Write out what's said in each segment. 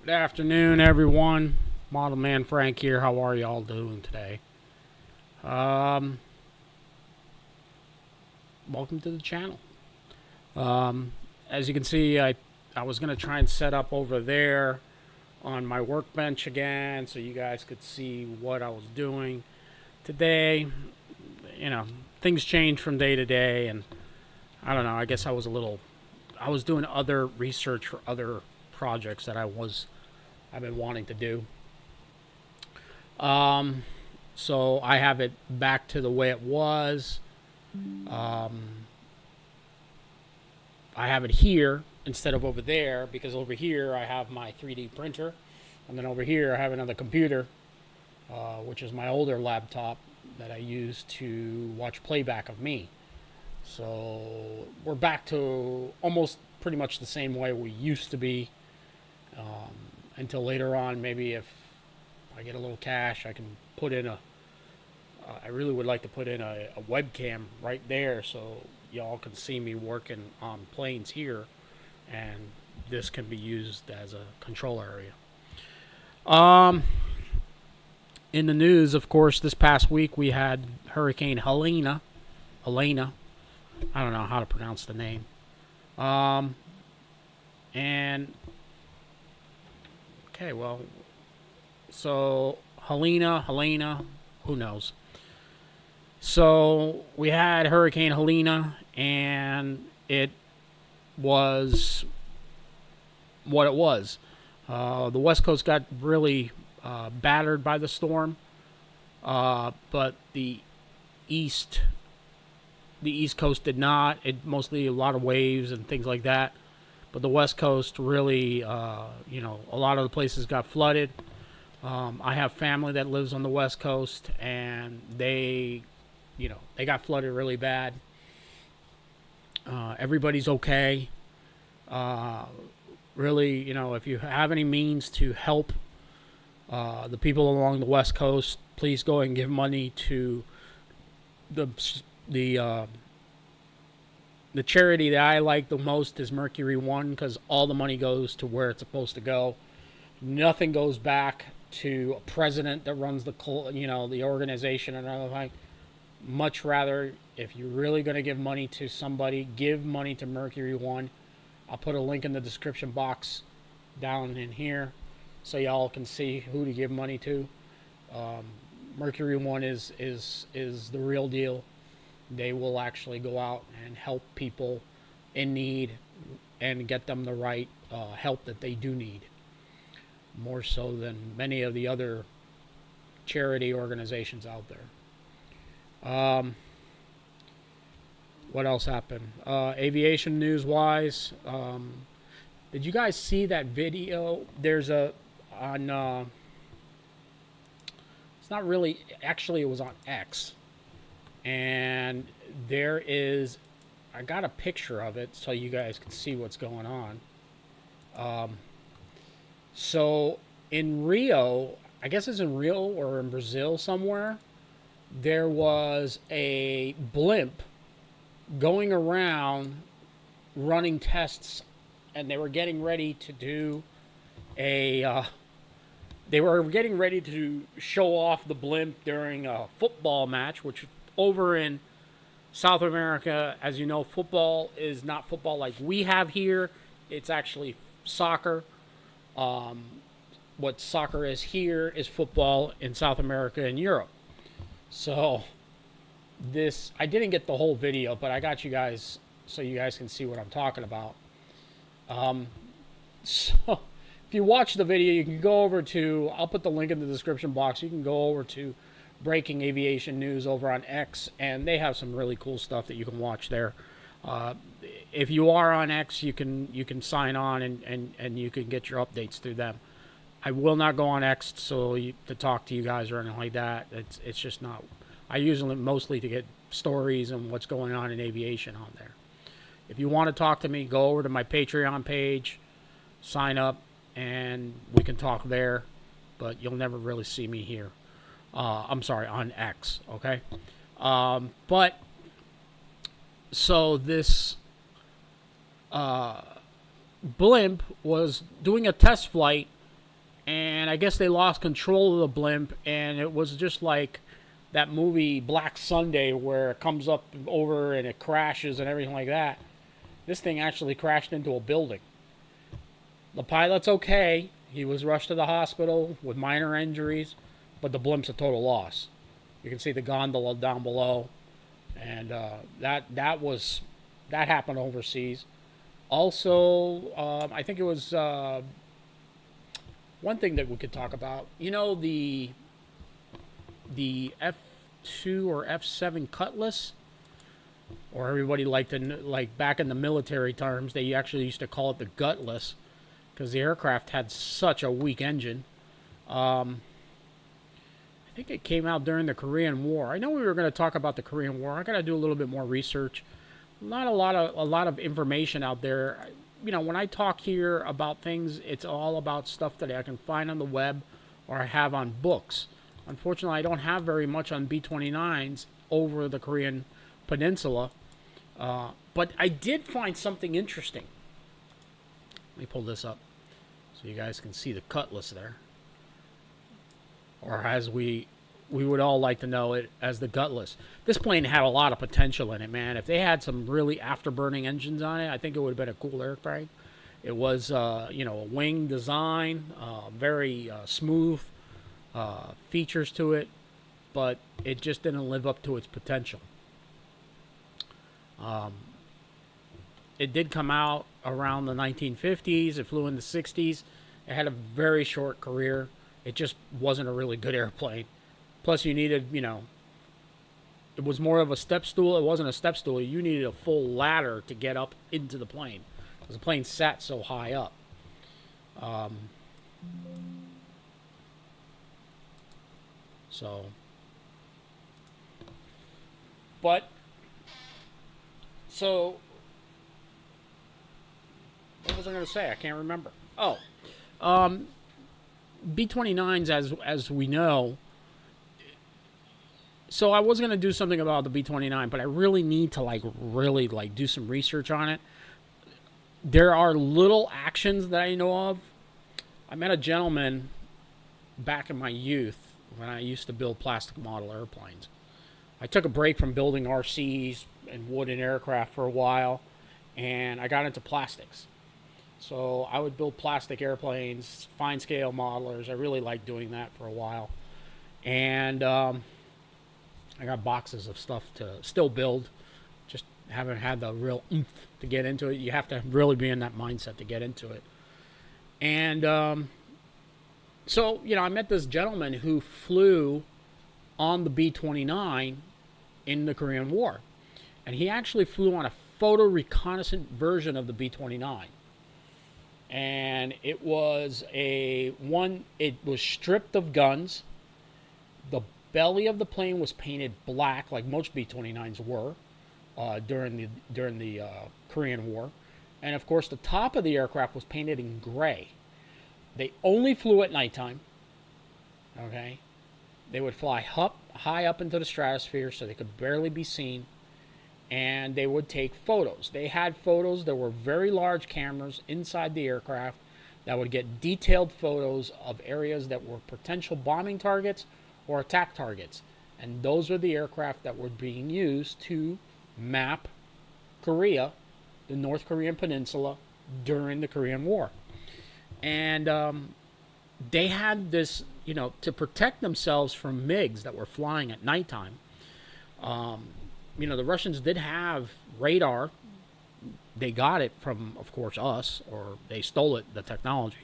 Good afternoon, everyone. Model Man Frank here. How are y'all doing today? Welcome to the channel. As you can see, I was going to try and set up over there on my workbench again so you guys could see what I was doing today. You know, things change from day to day, and I don't know, I guess I was doing other research for other projects that I've been wanting to do. So I have it back to the way it was. I have it here instead of over there, because over here I have my 3D printer, and then over here I have another computer, which is my older laptop that I use to watch playback of me. So we're back to almost pretty much the same way we used to be, until later on. Maybe if I get a little cash, I can put in I really would like to put in a webcam right there so y'all can see me working on planes here, and this can be used as a control area. In the news, of course, this past week we had Hurricane Helena. I don't know how to pronounce the name. And okay, well, so Helena, who knows? So we had Hurricane Helena, and it was what it was. The West Coast got really battered by the storm, but the East Coast did not. It mostly a lot of waves and things like that. But the West Coast really, a lot of the places got flooded. I have family that lives on the West Coast, and they got flooded really bad. Everybody's okay. Really, if you have any means to help the people along the West Coast, please go and give money to the charity that I like the most is Mercury One, because all the money goes to where it's supposed to go. Nothing goes back to a president that runs the organization and everything. Much rather, if you're really going to give money to somebody, give money to Mercury One. I'll put a link in the description box down in here so y'all can see who to give money to. Mercury One is the real deal. They will actually go out and help people in need and get them the right help that they do need, more so than many of the other charity organizations out there. What else happened? Aviation news-wise, did you guys see that video? There's it's not really, actually it was on X. And I got a picture of it so you guys can see what's going on. So in Rio, I guess it's in Rio or in Brazil somewhere, there was a blimp going around running tests, and they were getting ready to do they were getting ready to show off the blimp during a football match, which over in South America, as you know, football is not football like we have here. It's actually soccer. What soccer is here is football in South America and Europe. So I didn't get the whole video, but I got you guys so you guys can see what I'm talking about. So if you watch the video, you can go over to, I'll put the link in the description box. You can go over to Breaking Aviation News over on X, and they have some really cool stuff that you can watch there. If you are on X, you can sign on and you can get your updates through them. I will not go on X to talk to you guys or anything like that. It's just not. I use it mostly to get stories and what's going on in aviation on there. If you want to talk to me, go over to my Patreon page, sign up, and we can talk there. But you'll never really see me here. I'm sorry, on X, okay? But, so this blimp was doing a test flight and I guess they lost control of the blimp, and it was just like that movie Black Sunday where it comes up over and it crashes and everything like that. This thing actually crashed into a building. The pilot's okay. He was rushed to the hospital with minor injuries, but the blimp's a total loss. You can see the gondola down below, and that happened overseas. Also, I think it was one thing that we could talk about. You know, the F2 or F7 Cutlass, or everybody liked to, like back in the military terms, they actually used to call it the Gutless because the aircraft had such a weak engine. I think it came out during the Korean War. I know we were going to talk about the Korean War. I got to do a little bit more research. Not a lot of information out there. You know, when I talk here about things, it's all about stuff that I can find on the web or I have on books. Unfortunately, I don't have very much on B-29s over the Korean Peninsula, but I did find something interesting. Let me pull this up so you guys can see the Cutlass there, or as we would all like to know it as the Gutless. This plane had a lot of potential in it, man. If they had some really afterburning engines on it, I think it would have been a cool airplane. It was, you know, a wing design, very smooth features to it, but it just didn't live up to its potential. It did come out around the 1950s. It flew in the 60s. It had a very short career. It just wasn't a really good airplane. Plus, you needed, you know, it was more of a step stool. It wasn't a step stool. You needed a full ladder to get up into the plane because the plane sat so high up. So, what was I going to say? I can't remember. Oh, B-29s, as we know. So I was going to do something about the B-29, but I really need to really do some research on it. There are little actions that I know of. I met a gentleman back in my youth when I used to build plastic model airplanes. I took a break from building RCs and wooden aircraft for a while, and I got into plastics. So I would build plastic airplanes, fine scale modelers. I really liked doing that for a while. And I got boxes of stuff to still build. Just haven't had the real oomph to get into it. You have to really be in that mindset to get into it. And so, you know, I met this gentleman who flew on the B-29 in the Korean War. And he actually flew on a photo reconnaissance version of the B-29. And it was it was stripped of guns. The belly of the plane was painted black, like most B-29s were during the Korean War. And of course, the top of the aircraft was painted in gray. They only flew at nighttime. Okay, they would fly high up into the stratosphere, so they could barely be seen. And they would take photos. They had photos. There were very large cameras inside the aircraft that would get detailed photos of areas that were potential bombing targets or attack targets. And those are the aircraft that were being used to map Korea, the North Korean peninsula, during the Korean War. And they had this, you know, to protect themselves from MiGs that were flying at nighttime. You know, the Russians did have radar. They got it from, of course, us, or they stole it, the technology.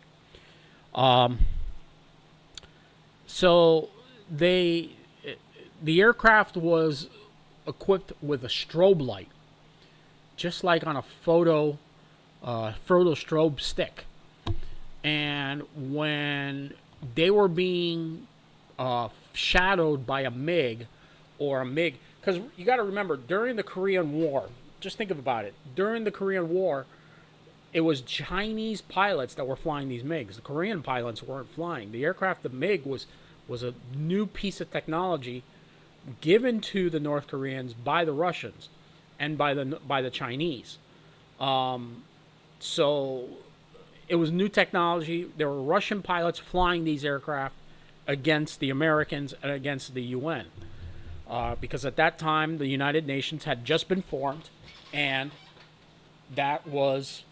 So the aircraft was equipped with a strobe light, just like on a photo strobe stick. And when they were being shadowed by a MiG, because you got to remember, during the Korean War, just think about it. During the Korean War, it was Chinese pilots that were flying these MiGs. The Korean pilots weren't flying. The aircraft, the MiG, was a new piece of technology given to the North Koreans by the Russians and by the Chinese. So it was new technology. There were Russian pilots flying these aircraft against the Americans and against the UN. Because at that time, the United Nations had just been formed, and that was,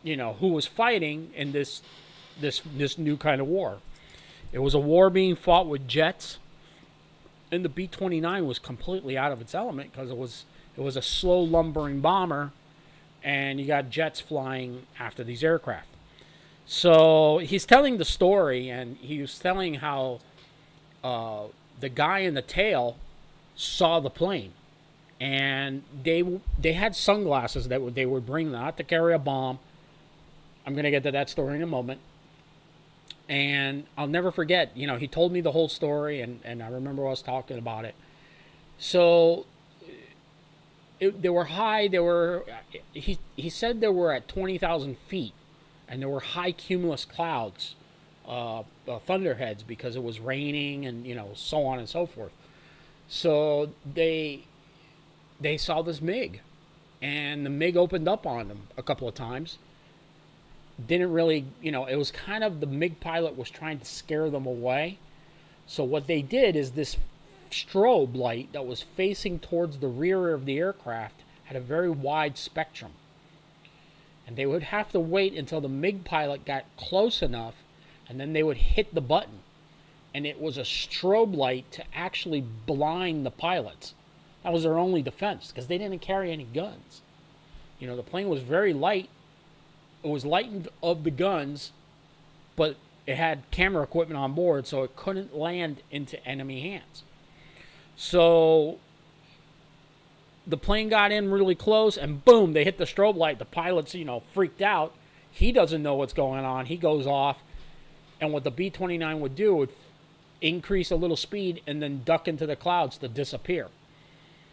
who was fighting in this new kind of war. It was a war being fought with jets, and the B-29 was completely out of its element because it was a slow lumbering bomber, and you got jets flying after these aircraft. So he's telling the story, and he was telling how the guy in the tail saw the plane, and they had sunglasses that they would bring, not to carry a bomb. I'm going to get to that story in a moment. And I'll never forget, he told me the whole story, and I remember us talking about it. So they were high. He said they were at 20,000 feet, and there were high cumulus clouds, thunderheads, because it was raining and, so on and so forth. So they saw this MiG, and the MiG opened up on them a couple of times. Didn't really, it was kind of the MiG pilot was trying to scare them away. So what they did is this strobe light that was facing towards the rear of the aircraft had a very wide spectrum. And they would have to wait until the MiG pilot got close enough, and then they would hit the button. And it was a strobe light to actually blind the pilots. That was their only defense, because they didn't carry any guns. The plane was very light. It was lightened of the guns, but it had camera equipment on board, so it couldn't land into enemy hands. So the plane got in really close, and boom, they hit the strobe light. The pilot's, freaked out. He doesn't know what's going on. He goes off, and what the B-29 would do would increase a little speed and then duck into the clouds to disappear.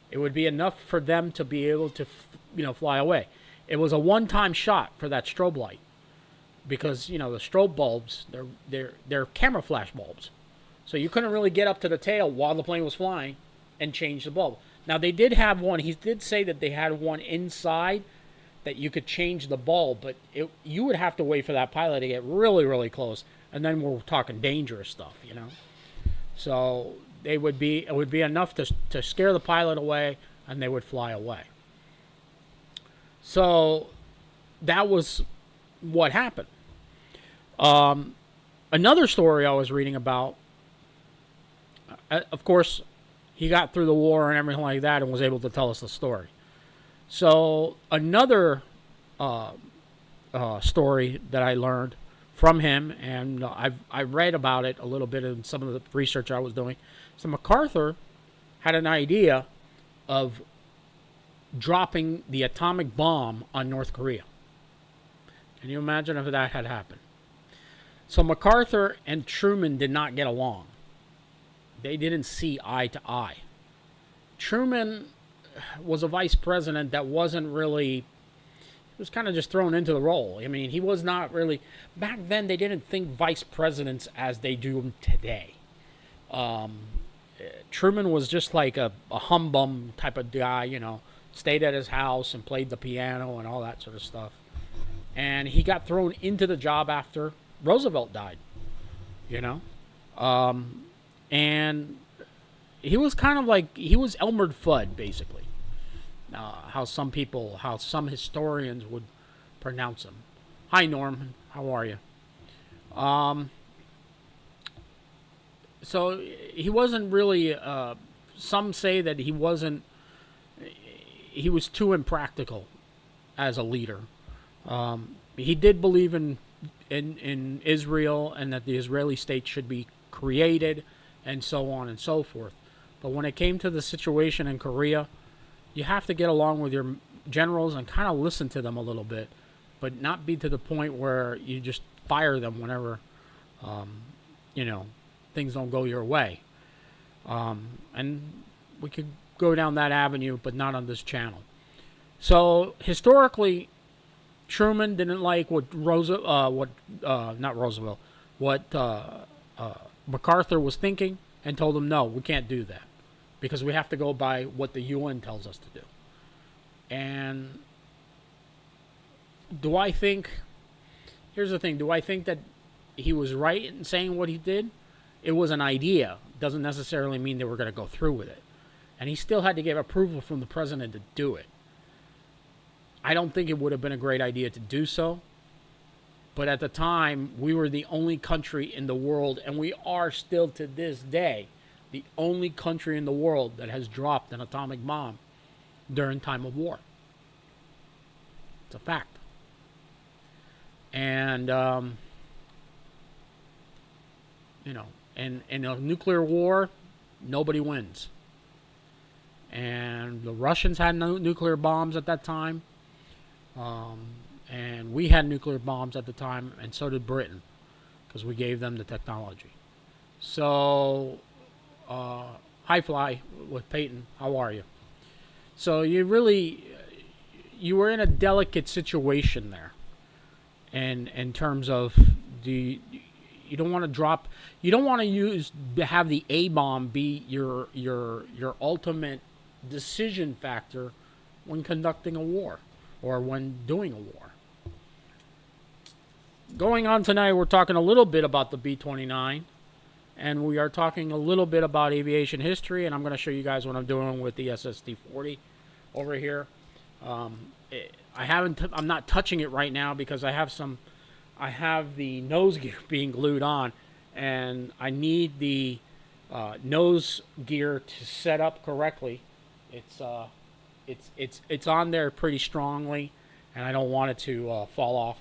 It would be enough for them to be able to, fly away. It was a one-time shot for that strobe light, because the strobe bulbs, they're camera flash bulbs, so you couldn't really get up to the tail while the plane was flying and change the bulb. Now they did have one. He did say that they had one inside that you could change the bulb, but you would have to wait for that pilot to get really, really close, and then we're talking dangerous stuff, So it would be enough to scare the pilot away, and they would fly away. So that was what happened. Another story I was reading about, of course, he got through the war and everything like that and was able to tell us the story. So another story that I learned from him, and I read about it a little bit in some of the research I was doing. So MacArthur had an idea of dropping the atomic bomb on North Korea. Can you imagine if that had happened? So MacArthur and Truman did not get along. They didn't see eye to eye. Truman was a vice president that wasn't really, he was kind of just thrown into the role. I mean, he was not really, back then they didn't think vice presidents as they do today. Truman was just like a humbum type of guy, stayed at his house and played the piano and all that sort of stuff. And he got thrown into the job after Roosevelt died, and he was kind of like, he was Elmer Fudd, basically. How some historians would pronounce him. Hi, Norm. How are you? So he wasn't really, some say that he was too impractical as a leader. He did believe in Israel and that the Israeli state should be created and so on and so forth. But when it came to the situation in Korea, you have to get along with your generals and kind of listen to them a little bit, but not be to the point where you just fire them whenever, things don't go your way. And we could go down that avenue, but not on this channel. So historically, Truman didn't like what MacArthur was thinking, and told him, no, we can't do that, because we have to go by what the UN tells us to do. And do I think here's the thing. Do I think that he was right in saying what he did? It was an idea. Doesn't necessarily mean they were going to go through with it. And he still had to get approval from the president to do it. I don't think it would have been a great idea to do so. But at the time, we were the only country in the world, and we are still to this day, the only country in the world that has dropped an atomic bomb during time of war. It's a fact. And, you know, in a nuclear war, nobody wins. And the Russians had no nuclear bombs at that time. And we had nuclear bombs at the time, and so did Britain, because we gave them the technology. So, hi Fly with Peyton, how are you? So you were in a delicate situation there, and in terms of you don't want to have the A bomb be your ultimate decision factor when conducting a war or when doing a war. Going on tonight, we're talking a little bit about the B-29, and we are talking a little bit about aviation history, and I'm going to show you guys what I'm doing with the SST-40 over here. I'm not touching it right now because I have the nose gear being glued on, and I need the nose gear to set up correctly. It's on there pretty strongly, and I don't want it to fall off.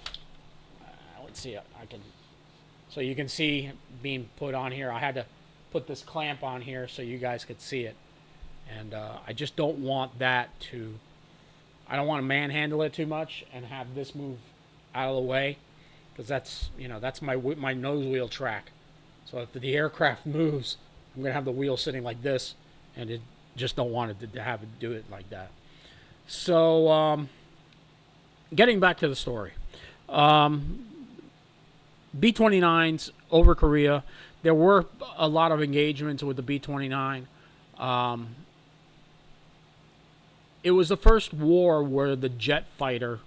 Let's see, so you can see being put on here. I had to put this clamp on here so you guys could see it, and I just don't want that to. I don't want to manhandle it too much and have this move out of the way, because that's my nose wheel track. So if the aircraft moves, I'm gonna have the wheel sitting like this, and it just don't want it to have it do it like that. So getting back to the story. B-29s over Korea. There were a lot of engagements with the B-29. It was the first war where the jet fighter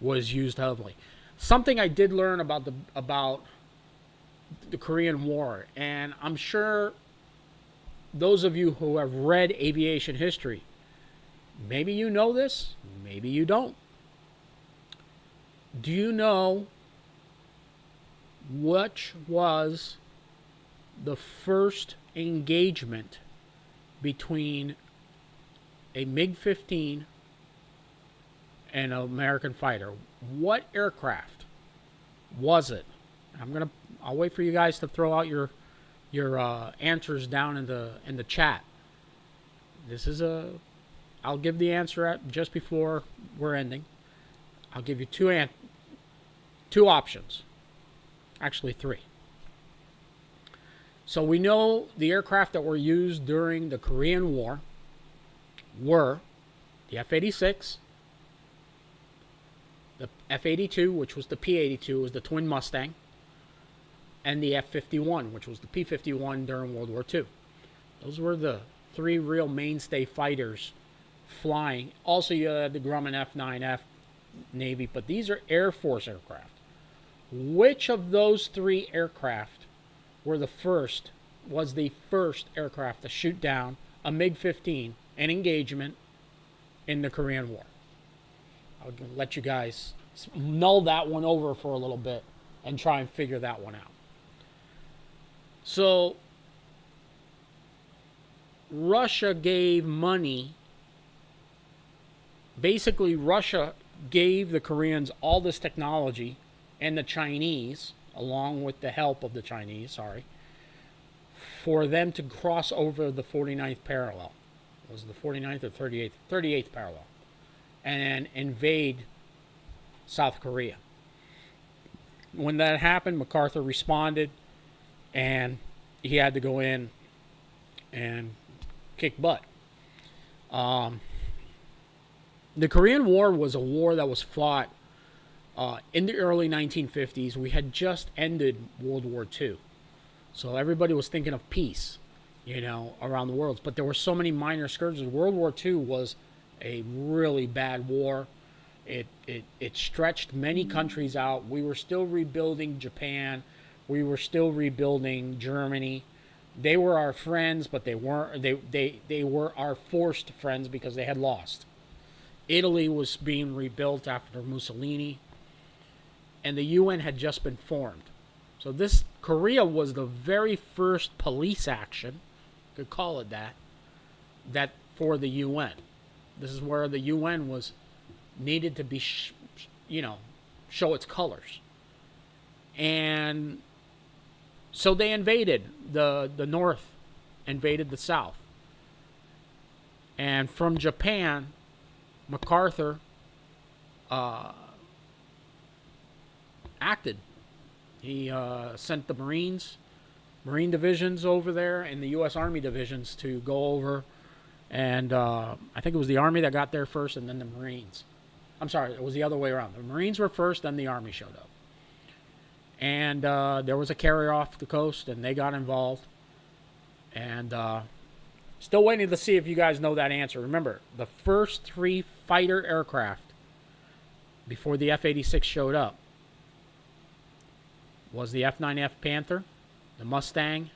was used heavily. Something I did learn about the Korean War, and I'm sure those of you who have read aviation history, maybe you know this, maybe you don't. Do you know which was the first engagement between a MiG-15 and an American fighter? What aircraft was it? I'll wait for you guys to throw out your answers down in the chat. I'll give the answer just before we're ending. I'll give you two options. Actually, three. So we know the aircraft that were used during the Korean War were the F-86, the F-82, which was the P-82, was the twin Mustang, and the F-51, which was the P-51 during World War II. Those were the three real mainstay fighters flying. Also, you had the Grumman F-9F Navy, but these are Air Force aircraft. Which of those three aircraft was the first aircraft to shoot down a MiG-15 in engagement in the Korean War? I'll let you guys mull that one over for a little bit and try and figure that one out. So, Russia gave money. Basically, Russia gave the Koreans all this technology, and the Chinese, along with the help of the Chinese, for them to cross over the 49th parallel. Was it the 49th or 38th? 38th parallel. And invade South Korea. When that happened, MacArthur responded, and he had to go in and kick butt. The Korean War was a war that was fought in the early 1950s. We had just ended World War II. So everybody was thinking of peace, around the world. But there were so many minor skirmishes. World War II was a really bad war. It stretched many countries out. We were still rebuilding Japan. We were still rebuilding Germany. They were our friends, but they weren't. They were our forced friends because they had lost. Italy was being rebuilt after Mussolini, and the UN had just been formed. So this Korea was the very first police action, could call it that for the UN. This is where the UN was needed to be, show its colors. And so they invaded the North, invaded the South. And from Japan, MacArthur acted. He sent the Marine divisions over there and the U.S. Army divisions to go over. And I think it was the Army that got there first and then the Marines. I'm sorry, it was the other way around. The Marines were first, then the Army showed up. And there was a carrier off the coast, and they got involved. And still waiting to see if you guys know that answer. Remember, the first 3 fighter aircraft before the F-86 showed up was the F-9F Panther, the Mustang,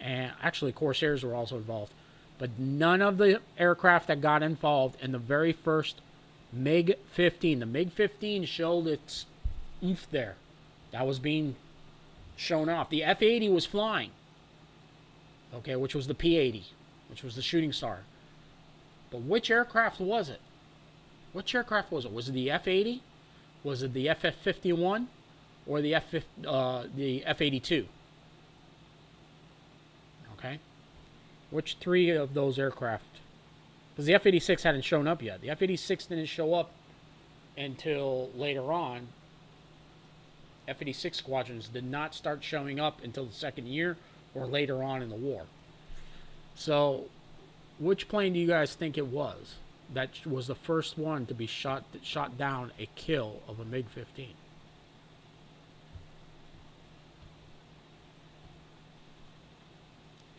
and actually Corsairs were also involved. But none of the aircraft that got involved in the very first MiG-15. The MiG-15 showed its oomph there. That was being shown off. The F-80 was flying, okay, which was the P-80, which was the Shooting Star. But which aircraft was it? Which aircraft was it? Was it the F-80? Was it the F-51? Or the F-82? Okay. Which 3 of those aircraft? Because the F-86 hadn't shown up yet. The F-86 didn't show up until later on. F-86 squadrons did not start showing up until the second year or later on in the war. So, which plane do you guys think it was that was the first one to be shot down a kill of a MiG-15?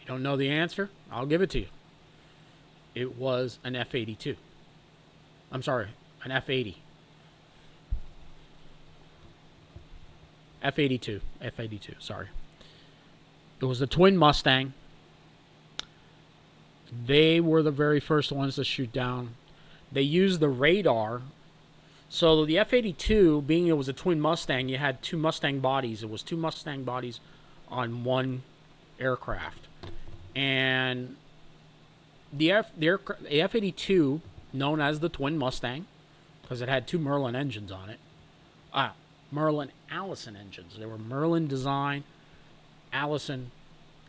You don't know the answer? I'll give it to you. It was an F-82. I'm sorry, an F-80. F-82. F-82, sorry. It was the twin Mustang. They were the very first ones to shoot down. They used the radar. So the F-82, being it was a twin Mustang, you had 2 Mustang bodies. It was 2 Mustang bodies on one aircraft. And the F-82, known as the twin Mustang, because it had 2 Merlin engines on it. Merlin Allison engines. They were Merlin design. Allison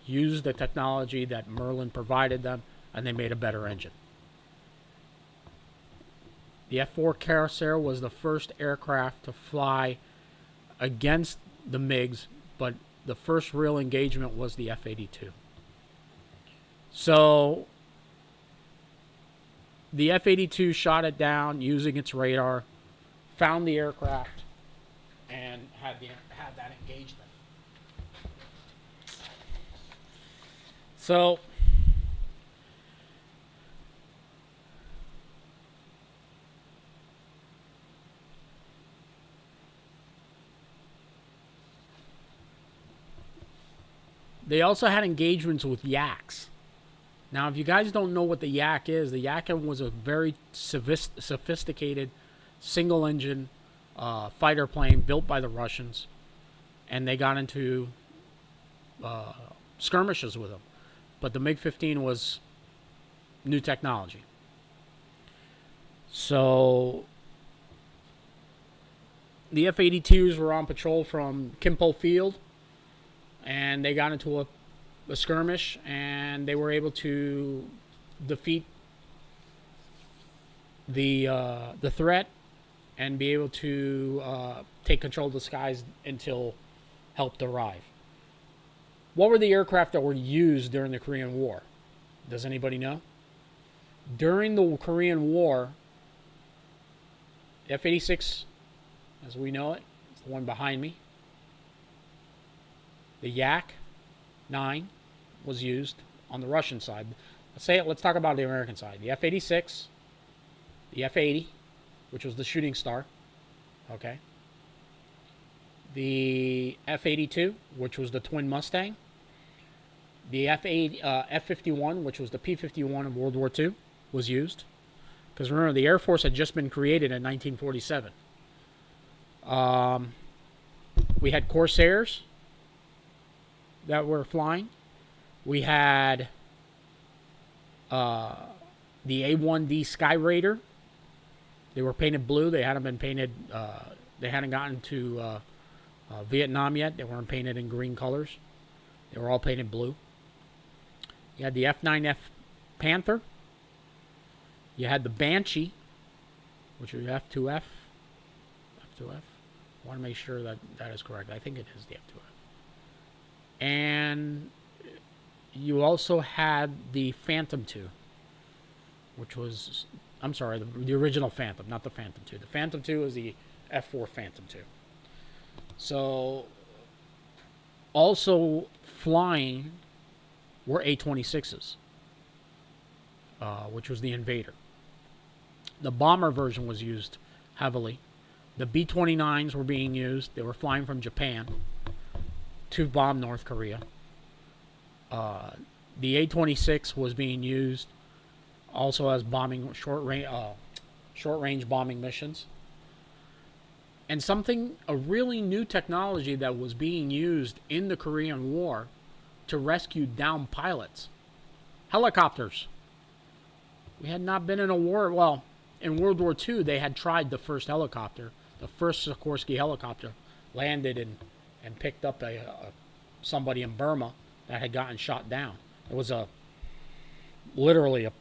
used the technology that Merlin provided them, and they made a better engine. The F4 Corsair was the first aircraft to fly against the MiGs, but the first real engagement was the F-82. So the F-82 shot it down using its radar, found the aircraft, and had that engagement. So they also had engagements with Yaks. Now, if you guys don't know what the Yak is, the Yak was a very sophisticated single-engine fighter plane built by the Russians, and they got into skirmishes with them. But the MiG-15 was new technology. So the F-82s were on patrol from Kimpo Field, and they got into a skirmish, and they were able to defeat the threat and be able to take control of the skies until help arrived. What were the aircraft that were used during the Korean War? Does anybody know? During the Korean War, F-86, as we know it, is the one behind me. The Yak-9 was used on the Russian side. Let's talk about the American side. The F-86, the F-80, which was the Shooting Star. Okay. The F-82, which was the Twin Mustang. The F-51, which was the P-51 in World War II, was used. Because remember, the Air Force had just been created in 1947. We had Corsairs that were flying. We had the A-1D Sky Raider. They were painted blue. They hadn't been painted. They hadn't gotten to Vietnam yet. They weren't painted in green colors. They were all painted blue. You had the F-9F Panther. You had the Banshee, which was F2F. F2F. I want to make sure that that is correct. I think it is the F2F. And you also had the Phantom II, which was, I'm sorry, the original Phantom, not the Phantom II. The Phantom II is the F4 Phantom II. So, also flying were A-26s, which was the Invader. The bomber version was used heavily. The B-29s were being used. They were flying from Japan to bomb North Korea. The A-26 was being used also as bombing short-range bombing missions. And a really new technology that was being used in the Korean War to rescue downed pilots. Helicopters. We had not been in a war. Well, in World War II, they had tried the first helicopter. The first Sikorsky helicopter landed and picked up somebody in Burma that had gotten shot down. It was literally a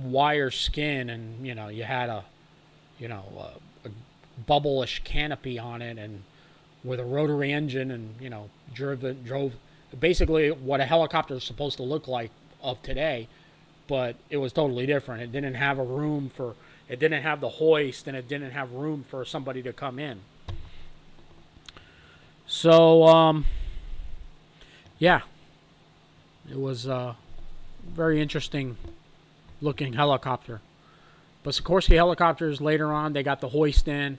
wire skin, and you had a bubble-ish canopy on it, and with a rotary engine, and drove basically what a helicopter is supposed to look like of today, but it was totally different. It didn't have it didn't have the hoist, and it didn't have room for somebody to come in. So, yeah, it was a very interesting looking helicopter. But Sikorsky helicopters, later on, they got the hoist in.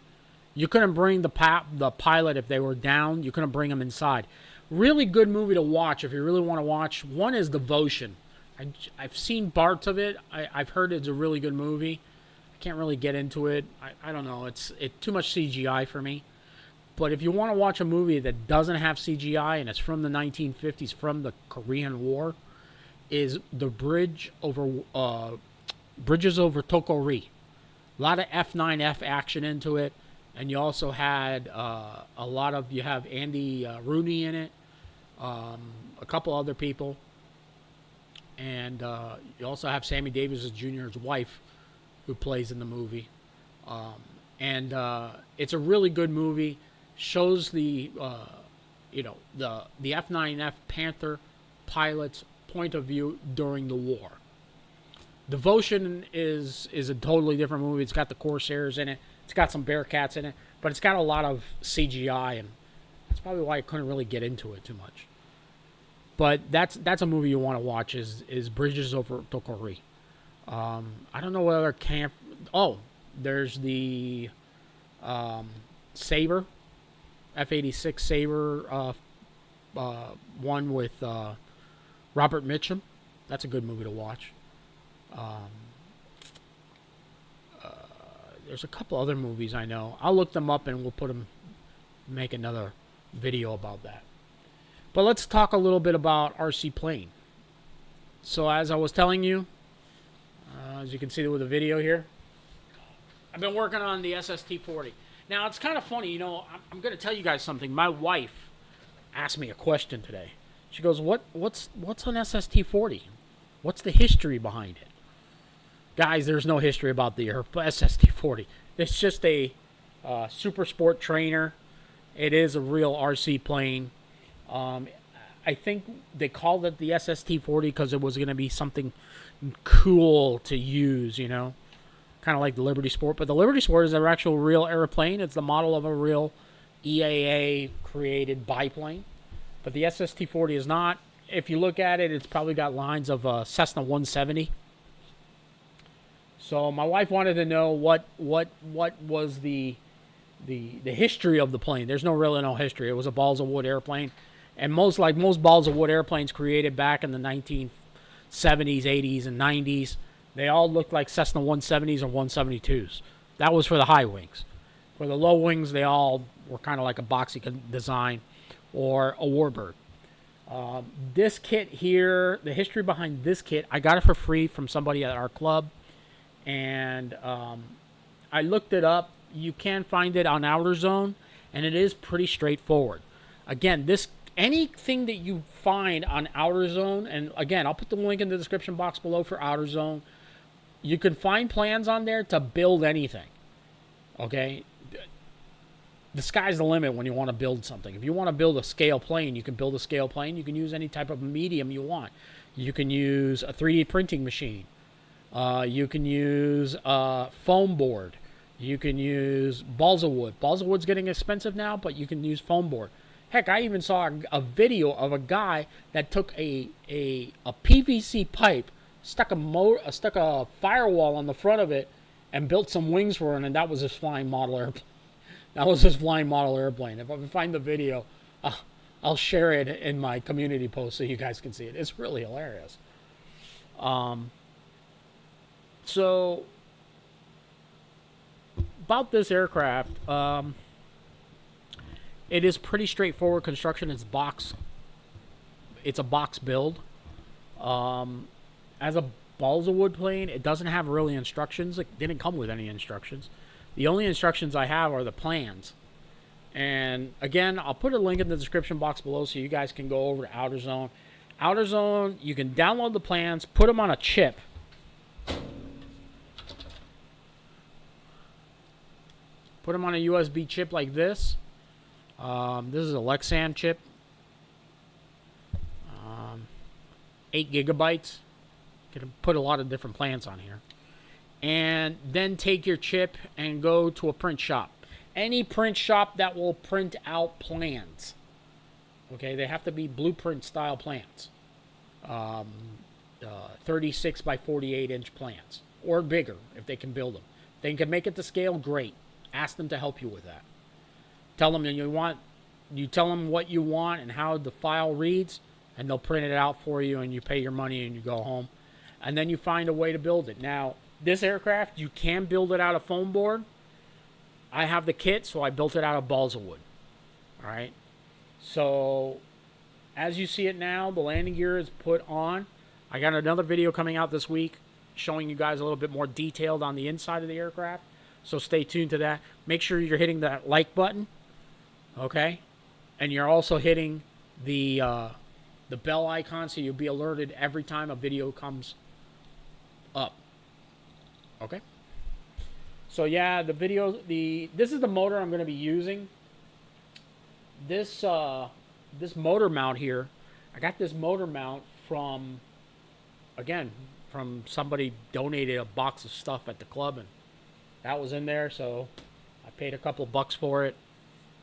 You couldn't bring the pilot if they were down. You couldn't bring them inside. Really good movie to watch if you really want to watch. One is Devotion. I've seen parts of it. I've heard it's a really good movie. I can't really get into it. I don't know. It's too much CGI for me. But if you want to watch a movie that doesn't have CGI and it's from the 1950s, from the Korean War, is the Bridges over Tokori. A lot of F9F action into it. And you also had you have Andy Rooney in it, a couple other people. And you also have Sammy Davis Jr.'s wife who plays in the movie. It's a really good movie. Shows the F9F Panther pilot's point of view during the war. Devotion is a totally different movie. It's got the Corsairs in it. It's got some Bearcats in it, but it's got a lot of CGI, and that's probably why I couldn't really get into it too much. But that's a movie you want to watch is Bridges over Tokori. I don't know what other camp. Oh, there's the Sabre, F-86 Sabre one with Robert Mitchum. That's a good movie to watch. There's a couple other movies I know. I'll look them up and we'll make another video about that. But let's talk a little bit about RC plane. So as I was telling you, as you can see with the video here, I've been working on the SST-40. Now it's kind of funny, I'm going to tell you guys something. My wife asked me a question today. She goes, "What's an SST-40? What's the history behind it?" Guys, there's no history about the SST-40. It's just a super sport trainer. It is a real RC plane. I think they called it the SST-40 because it was going to be something cool to use, kind of like the Liberty Sport. But the Liberty Sport is an actual real airplane. It's the model of a real EAA-created biplane. But the SST-40 is not. If you look at it, it's probably got lines of Cessna 170. So my wife wanted to know what was the history of the plane. There's really no history. It was a balls of wood airplane, and most balls of wood airplanes created back in the 1970s, 80s, and 90s, they all looked like Cessna 170s or 172s. That was for the high wings. For the low wings, they all were kind of like a boxy design or a warbird. This kit here, the history behind this kit, I got it for free from somebody at our club, and I looked it up. You can find it on Outer Zone, and it is pretty straightforward. Again, anything that you find on Outer Zone, and again, I'll put the link in the description box below for Outer Zone. You can find plans on there to build anything. Okay? The sky's the limit when you want to build something. If you want to build a scale plane, you can build a scale plane. You can use any type of medium you want. You can use a 3D printing machine. You can use a foam board. You can use balls of wood. Balls of wood's getting expensive now, but you can use foam board. Heck, I even saw a video of a guy that took a PVC pipe, stuck a firewall on the front of it, and built some wings for it, and that was his flying model airplane. That was his flying model airplane. If I can find the video, I'll share it in my community post so you guys can see it. It's really hilarious. So about this aircraft, it is pretty straightforward construction. It's a box build. As a balls of wood plane, it doesn't have really instructions. It didn't come with any instructions. The only instructions I have are the plans. And again, I'll put a link in the description box below so you guys can go over to Outer Zone. Outer Zone, you can download the plans, put them on a chip. Put them on a USB chip like this. This is a Lexan chip. 8 gigabytes. You can put a lot of different plans on here. And then take your chip and go to a print shop. Any print shop that will print out plans. Okay, they have to be blueprint style plans. 36 by 48 inch plans. Or bigger if they can build them. If they can make it to scale, great. Ask them to help you with that. Tell them you tell them what you want and how the file reads, and they'll print it out for you, and you pay your money and you go home. And then you find a way to build it. Now, this aircraft, you can build it out of foam board. I have the kit, so I built it out of balls of wood. All right. So, as you see it now, the landing gear is put on. I got another video coming out this week showing you guys a little bit more detailed on the inside of the aircraft. So stay tuned to that. Make sure you're hitting that like button. Okay. And you're also hitting the bell icon so you'll be alerted every time a video comes up. Okay. So yeah, this is the motor I'm going to be using. This motor mount here, I got this motor mount from somebody donated a box of stuff at the club, and that was in there, so I paid a couple of bucks for it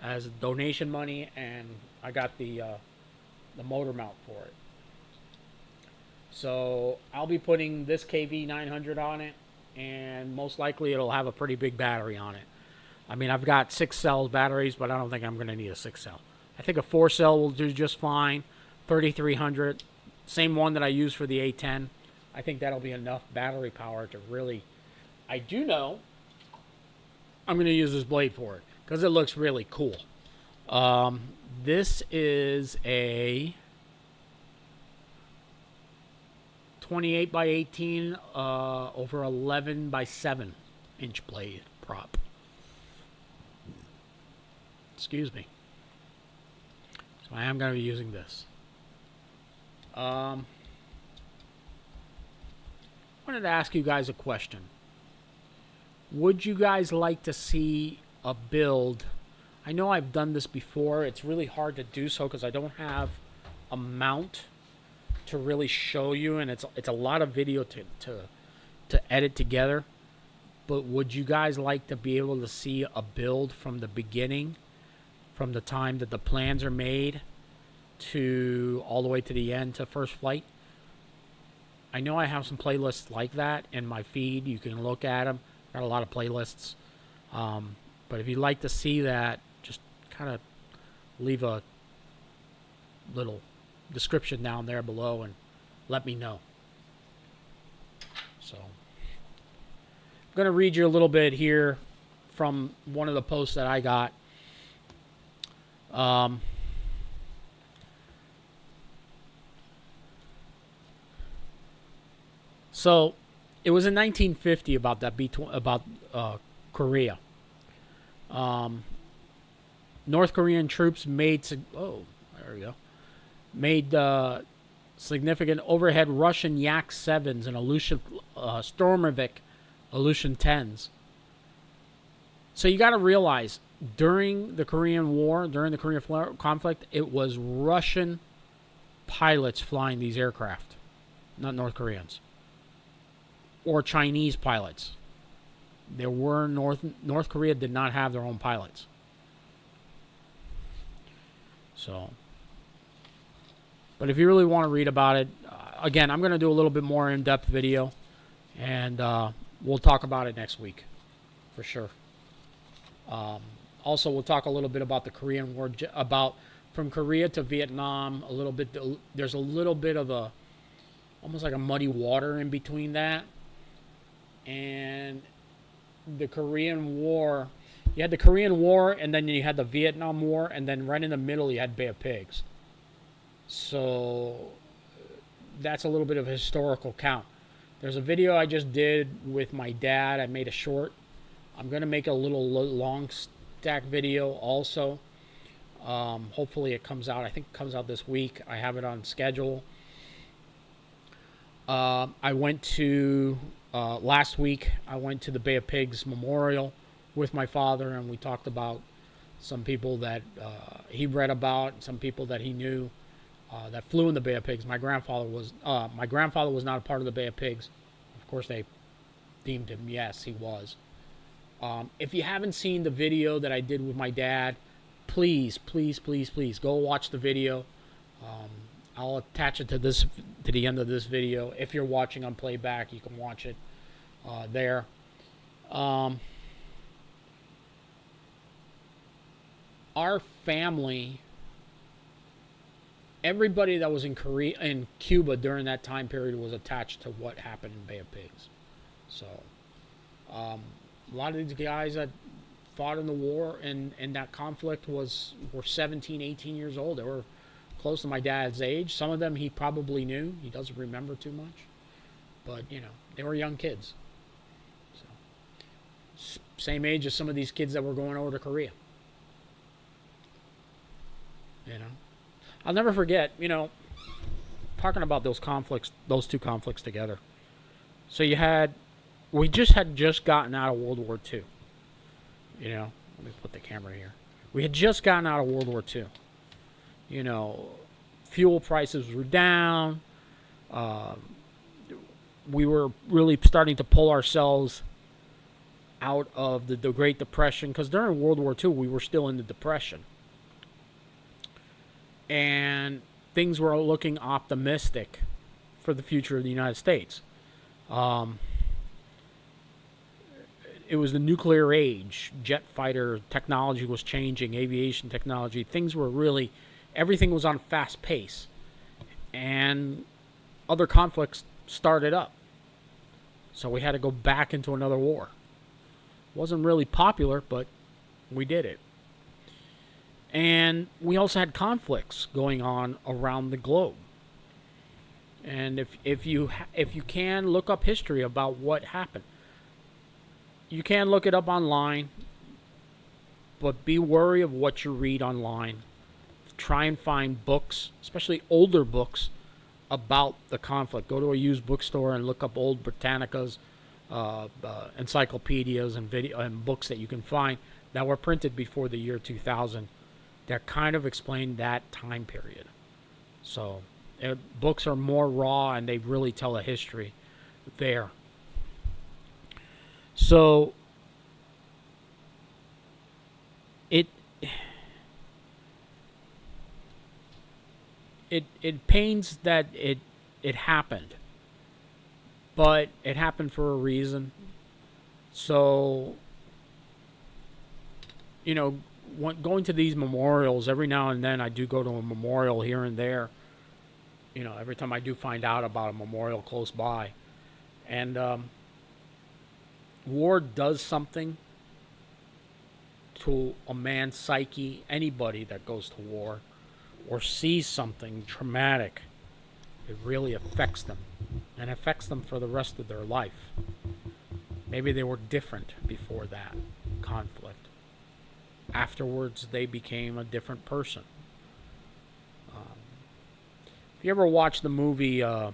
as donation money, and I got the motor mount for it. So I'll be putting this KV900 on it, and most likely it'll have a pretty big battery on it. I mean, I've got 6-cell batteries, but I don't think I'm going to need a 6-cell. I think a 4-cell will do just fine. 3300, same one that I use for the A10. I think that'll be enough battery power to really... I do know I'm going to use this blade for it because it looks really cool. This is a 28 by 18 over 11 by 7 inch blade prop. Excuse me. So I am going to be using this. I wanted to ask you guys a question. Would you guys like to see a build? I know I've done this before. It's really hard to do so because I don't have a mount to really show you, and it's a lot of video to edit together. But would you guys like to be able to see a build from the beginning, from the time that the plans are made to all the way to the end to first flight? I know I have some playlists like that in my feed. You can look at them. Got a lot of playlists. But if you'd like to see that, just kind of leave a little description down there below and let me know. So I'm going to read you a little bit here from one of the posts that I got. So it was in 1950 about that Korea. North Korean troops made significant overhead Russian Yak-7s and Aleutian Stormovik Aleutian 10s. So you got to realize, during the Korean War, during the Korean conflict, it was Russian pilots flying these aircraft, not North Koreans. Or Chinese pilots. There were North Korea did not have their own pilots. So, but if you really want to read about it, again, I'm going to do a little bit more in-depth video, and we'll talk about it next week, for sure. Also, we'll talk a little bit about the Korean War, about from Korea to Vietnam. A little bit. There's a little bit of almost like a muddy water in between that. And the Korean War, you had the Korean War, and then you had the Vietnam War, and then right in the middle you had Bay of Pigs. So that's a little bit of a historical count. There's a video I just did with my dad. I made a short. I'm going to make a little long stack video also. Hopefully it comes out. I think it comes out this week. I have it on schedule. I went to... last week, I went to the Bay of Pigs Memorial with my father, and we talked about some people that he read about, some people that he knew that flew in the Bay of Pigs. My grandfather was not a part of the Bay of Pigs. Of course, they deemed him. Yes, he was. If you haven't seen the video that I did with my dad, please go watch the video. I'll attach it to the end of this video. If you're watching on playback, you can watch it there. Our family, everybody that was in Cuba during that time period was attached to what happened in Bay of Pigs. So a lot of these guys that fought in the war and that conflict were 17, 18 years old. They were close to my dad's age. Some of them he probably knew. He doesn't remember too much. But, they were young kids. So, same age as some of these kids that were going over to Korea. I'll never forget, talking about those conflicts, those two conflicts together. So we had just gotten out of World War II. Let me put the camera here. We had just gotten out of World War II. Fuel prices were down. We were really starting to pull ourselves out of the Great Depression, because during World War II, we were still in the Depression. And things were looking optimistic for the future of the United States. It was the nuclear age. Jet fighter technology was changing. Aviation technology. Things were really... Everything was on a fast pace. And other conflicts started up. So we had to go back into another war. Wasn't really popular, but we did it. And we also had conflicts going on around the globe. And if you can look up history about what happened, you can look it up online, but be wary of what you read online. Try and find books, especially older books, about the conflict. Go to a used bookstore and look up old Britannicas, encyclopedias, and books that you can find that were printed before the year 2000 that kind of explain that time period. So books are more raw, and they really tell a history there. So it pains that it happened. But it happened for a reason. So, you know, going to these memorials, every now and then I do go to a memorial here and there. You know, every time I do find out about a memorial close by. And war does something to a man's psyche. Anybody that goes to war or sees something traumatic, it really affects them, and affects them for the rest of their life. Maybe they were different before that conflict. Afterwards, they became a different person. If you ever watched the movie, the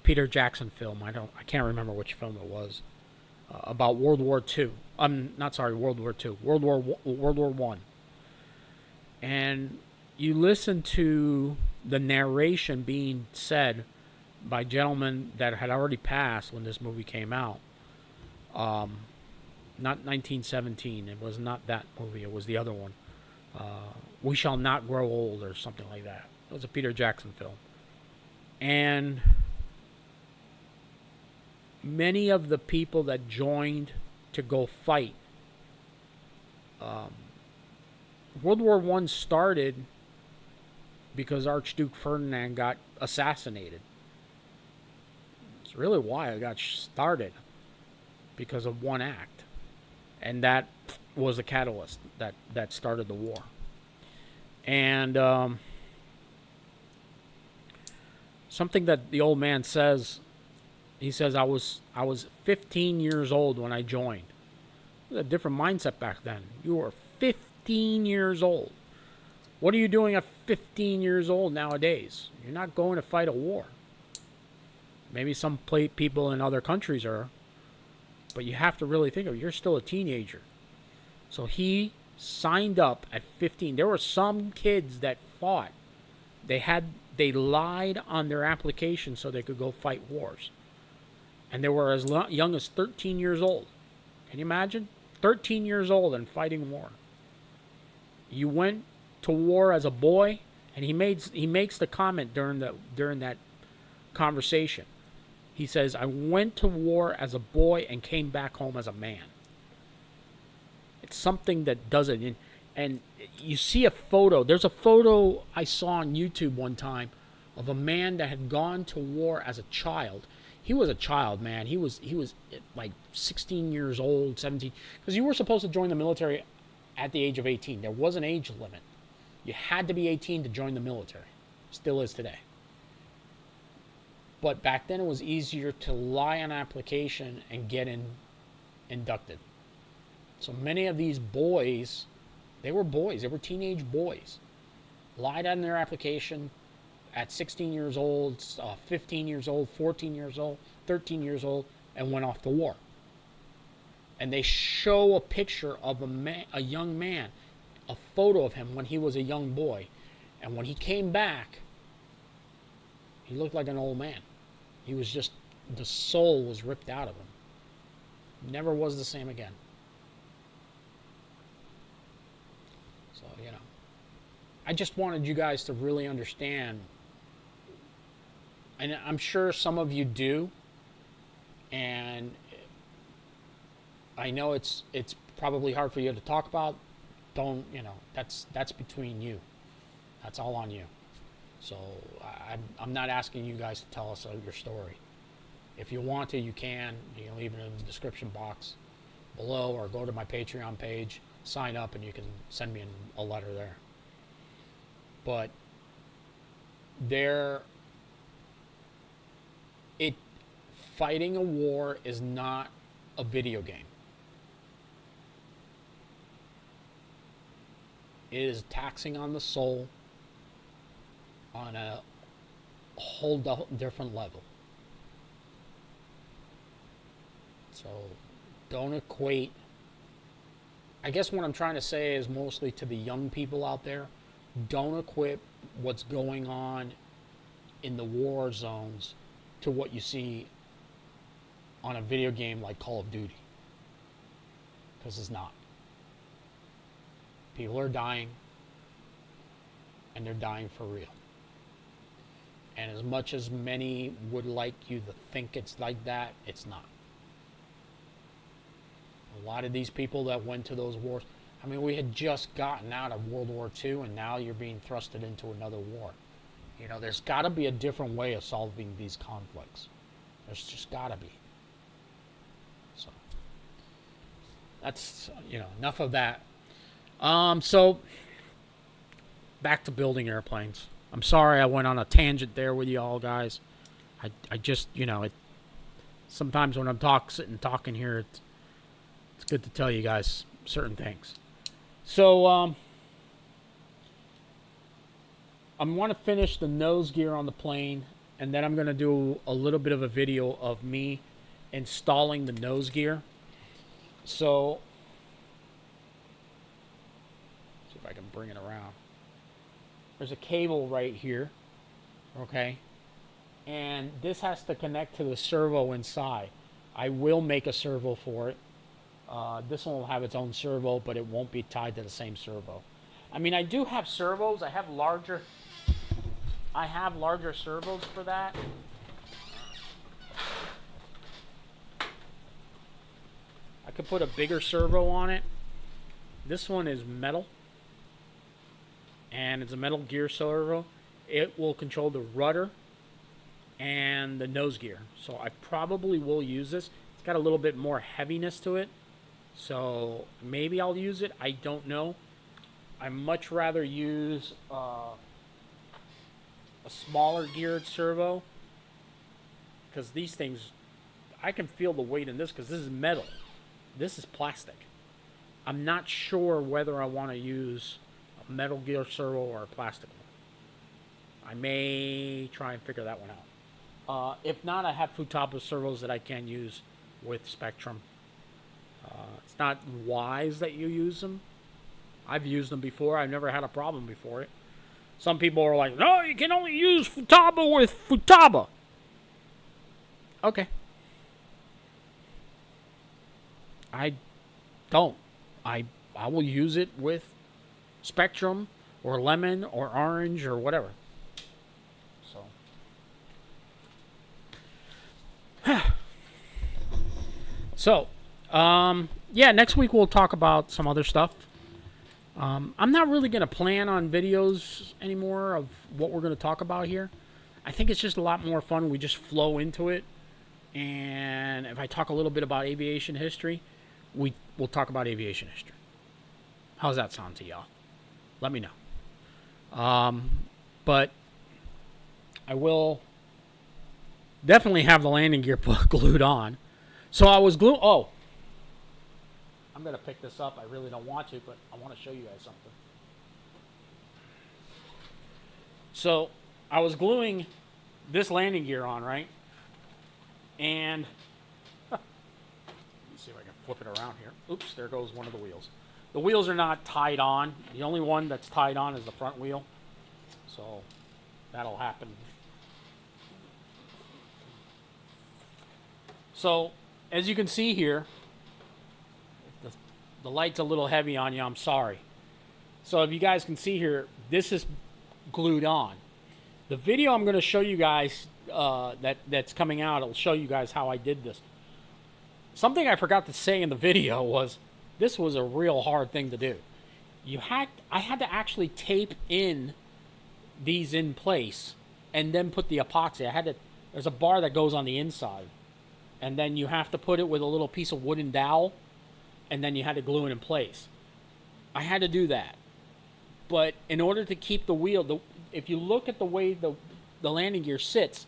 Peter Jackson film, I can't remember which film it was, about World War II. Not sorry, World War II, World War One. And you listen to the narration being said by gentlemen that had already passed when this movie came out. Not 1917. It was not that movie. It was the other one. We Shall Not Grow Old, or something like that. It was a Peter Jackson film. And many of the people that joined to go fight, World War I started because Archduke Ferdinand got assassinated. It's really why it got started, because of one act. And that was a catalyst that started the war. And something that the old man says, he says, I was 15 years old when I joined. It was a different mindset back then. You were 15 years old. What are you doing at 15 years old nowadays? You're not going to fight a war. Maybe some people in other countries are, but you have to really think of it. You're still a teenager. So he signed up at 15. There were some kids that fought. They lied on their application so they could go fight wars. And they were as young as 13 years old. Can you imagine? 13 years old and fighting war. You went to war as a boy, and he makes the comment during that conversation. He says, I went to war as a boy and came back home as a man. It's something that doesn't. And you see a photo. There's a photo I saw on YouTube one time of a man that had gone to war as a child. He was a child, man. He was like 16 years old, 17. Because you were supposed to join the military at the age of 18. There was an age limit. You had to be 18 to join the military. Still is today. But back then it was easier to lie on application and get inducted. So many of these boys, they were teenage boys, lied on their application at 16 years old, 15 years old, 14 years old, 13 years old, and went off to war. And they show a picture of a young man, a photo of him when he was a young boy. And when he came back, he looked like an old man. He was just, the soul was ripped out of him. Never was the same again. So, I just wanted you guys to really understand, and I'm sure some of you do, and I know it's probably hard for you to talk about. Don't, that's between you. That's all on you. So I'm not asking you guys to tell us your story. If you want to, you can. You can leave it in the description box below, or go to my Patreon page, sign up, and you can send me a letter there. But fighting a war is not a video game. It is taxing on the soul on a whole different level. So don't equate. I guess what I'm trying to say is mostly to the young people out there, don't equate what's going on in the war zones to what you see on a video game like Call of Duty. Because it's not. People are dying, and they're dying for real. And as much as many would like you to think it's like that, it's not. A lot of these people that went to those wars, I mean, we had just gotten out of World War II, and now you're being thrusted into another war. You know, there's got to be a different way of solving these conflicts. There's just got to be. So, that's, you know, enough of that. So, back to building airplanes. I'm sorry I went on a tangent there with you all, guys. I just, you know, sometimes when I'm sitting talking here, it's good to tell you guys certain things. So, I want to finish the nose gear on the plane, and then I'm going to do a little bit of a video of me installing the nose gear. So, see if I can bring it around. There's a cable right here, okay? And this has to connect to the servo inside. I will make a servo for it. This one will have its own servo, but it won't be tied to the same servo. I mean, I do have servos. I have larger servos for that. I could put a bigger servo on it. This one is metal, and it's a metal gear servo. It will control the rudder and the nose gear. So I probably will use this. It's got a little bit more heaviness to it, so maybe I'll use it. I don't know. I much rather use a smaller geared servo, because these things, I can feel the weight in this because this is metal. This is plastic. I'm not sure whether I want to use a metal gear servo or a plastic one. I may try and figure that one out. If not, I have Futaba servos that I can use with Spectrum. It's not wise that you use them. I've used them before. I've never had a problem before it. Some people are like, no, you can only use Futaba with Futaba. Okay. I don't. I will use it with Spectrum or Lemon or Orange or whatever. So, yeah, next week we'll talk about some other stuff. I'm not really going to plan on videos anymore of what we're going to talk about here. I think it's just a lot more fun. We just flow into it. And if I talk a little bit about aviation history, we'll talk about aviation history. How's that sound to y'all? Let me know. But I will definitely have the landing gear glued on. So I was oh, I'm going to pick this up. I really don't want to, but I want to show you guys something. So I was gluing this landing gear on, right? And let me see if I can flip it around here. Oops, there goes one of the wheels. The wheels are not tied on. The only one that's tied on is the front wheel. So that'll happen. So as you can see here, the light's a little heavy on you. I'm sorry. So if you guys can see here, this is glued on. The video I'm going to show you guys that's coming out, it'll show you guys how I did this. Something I forgot to say in the video was this was a real hard thing to do. I had to actually tape in these in place and then put the epoxy. There's a bar that goes on the inside, and then you have to put it with a little piece of wooden dowel, and then you had to glue it in place. I had to do that. But in order to keep the wheel, if you look at the way the landing gear sits,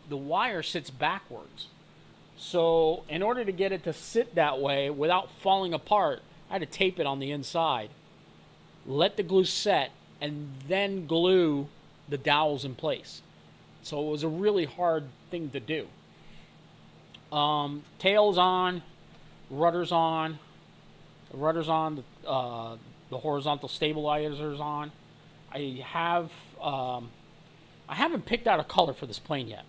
the wire sits backwards. So in order to get it to sit that way without falling apart, I had to tape it on the inside, let the glue set, and then glue the dowels in place. So it was a really hard thing to do. Tail's on, rudder's on. The rudder's on, the horizontal stabilizer's on. I haven't picked out a color for this plane yet.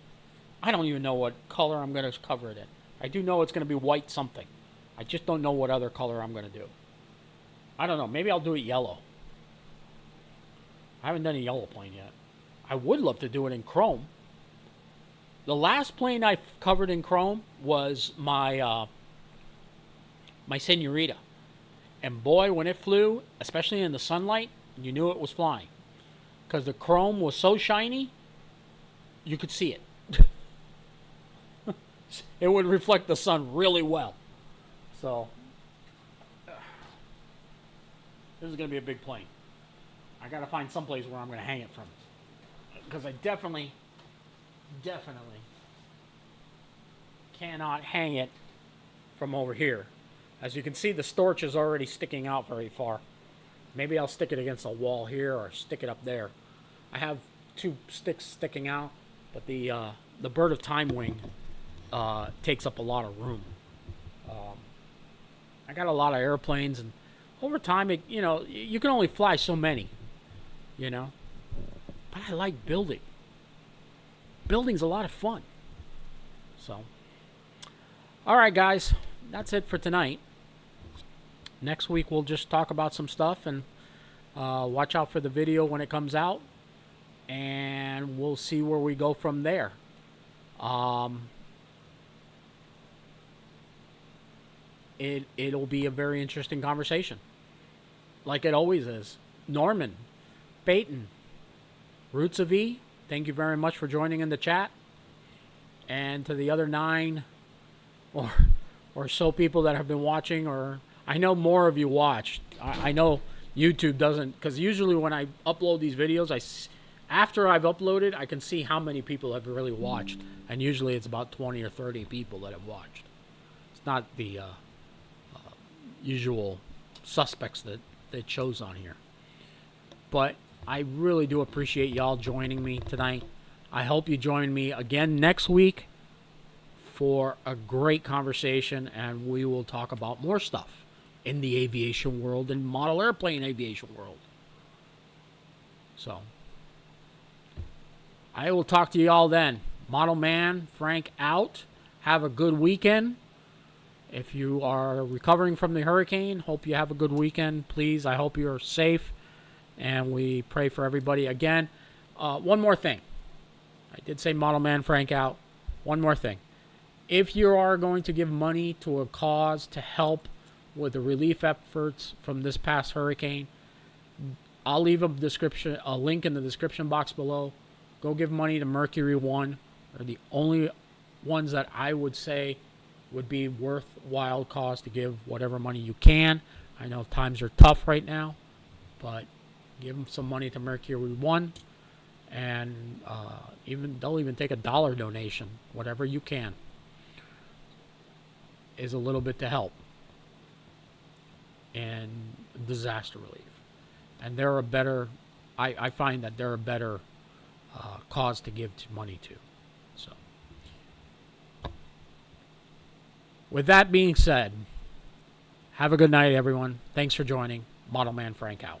I don't even know what color I'm going to cover it in. I do know it's going to be white something. I just don't know what other color I'm going to do. I don't know. Maybe I'll do it yellow. I haven't done a yellow plane yet. I would love to do it in chrome. The last plane I covered in chrome was my Senorita. And boy, when it flew, especially in the sunlight, you knew it was flying. Because the chrome was so shiny, you could see it. It would reflect the sun really well. So, this is going to be a big plane. I got to find someplace where I'm going to hang it from. Because I definitely cannot hang it from over here. As you can see, the storch is already sticking out very far. Maybe I'll stick it against a wall here or stick it up there. I have 2 sticks sticking out, but the Bird of Time wing takes up a lot of room. I got a lot of airplanes, and over time, you can only fly so many, But I like building. Building's a lot of fun. So, all right, guys, that's it for tonight. Next week, we'll just talk about some stuff, and watch out for the video when it comes out, and we'll see where we go from there. It'll be a very interesting conversation, like it always is. Norman, Peyton, Roots of E, thank you very much for joining in the chat. And to the other 9 or so people that have been watching, or I know more of you watched. I know YouTube doesn't, because usually when I upload these videos, after I've uploaded, I can see how many people have really watched. And usually it's about 20 or 30 people that have watched. It's not the usual suspects that they chose on here. But I really do appreciate y'all joining me tonight. I hope you join me again next week for a great conversation, and we will talk about more stuff in the aviation world and model airplane aviation world. So, I will talk to y'all then. Model Man Frank out. Have a good weekend. If you are recovering from the hurricane, hope you have a good weekend. Please, I hope you're safe. And we pray for everybody. Again, one more thing. I did say Model Man Frank out. One more thing. If you are going to give money to a cause to help with the relief efforts from this past hurricane, I'll leave a link in the description box below. Go give money to Mercury One. They're the only ones that I would say would be worthwhile cause to give whatever money you can. I know times are tough right now, but give them some money to Mercury One, and they'll even take a $1 donation. Whatever you can is a little bit to help in disaster relief. And they're a better, I find that they're a better cause to give money to. So, with that being said, have a good night, everyone. Thanks for joining. Model Man Frank out.